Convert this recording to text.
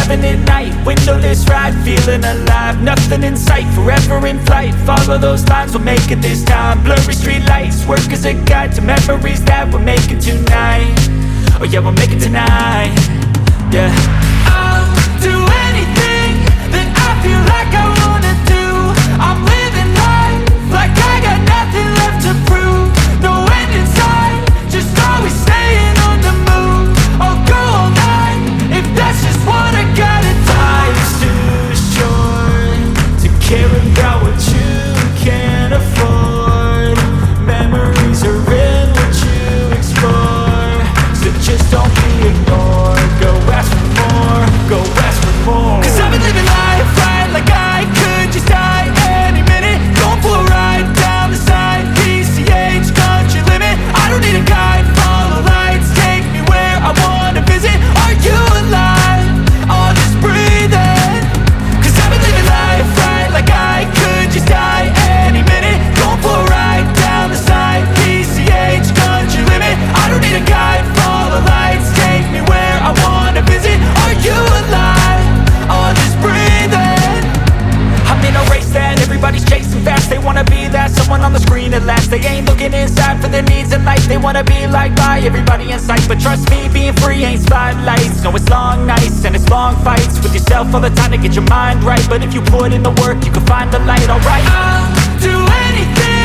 having it night, windowless ride, feeling alive. Nothing in sight, forever in flight. Follow those lines, we'll make it this time. Blurry street lights, work as a guide to memories that we're making tonight. Oh yeah, we'll make it tonight. Yeah, I'll do anything that I feel like I wanna do. I'm living life like I got nothing left to prove. No end in sight, just always staying on the move. I'll go all night if that's just what I gotta do. Life's too short to care about what you can't afford. Memories are in what you explore, so just don't be ignored. Go ask for more, go ask for more. Cause I've been living life right like I could just die any minute. Going for a ride down the side, PCH, country limit. I don't need a guide, follow lights, take me where I wanna visit. Are you alive? Or just breathing? Cause I've been living life right like I could just die any minute. Going for a ride down the side, PCH, country limit. I don't need a guide, follow lights, take me where I wanna visit. Are you alive? Or just breathing? I'm in a race that everybody's chasing fast. They wanna be that someone on the screen at last. They ain't looking inside for their needs in life. They wanna be liked by everybody in sight. But trust me, being free ain't spotlights. No, it's long nights and it's long fights with yourself all the time to get your mind right. But if you put in the work, you can find the light, alright. I'll do anything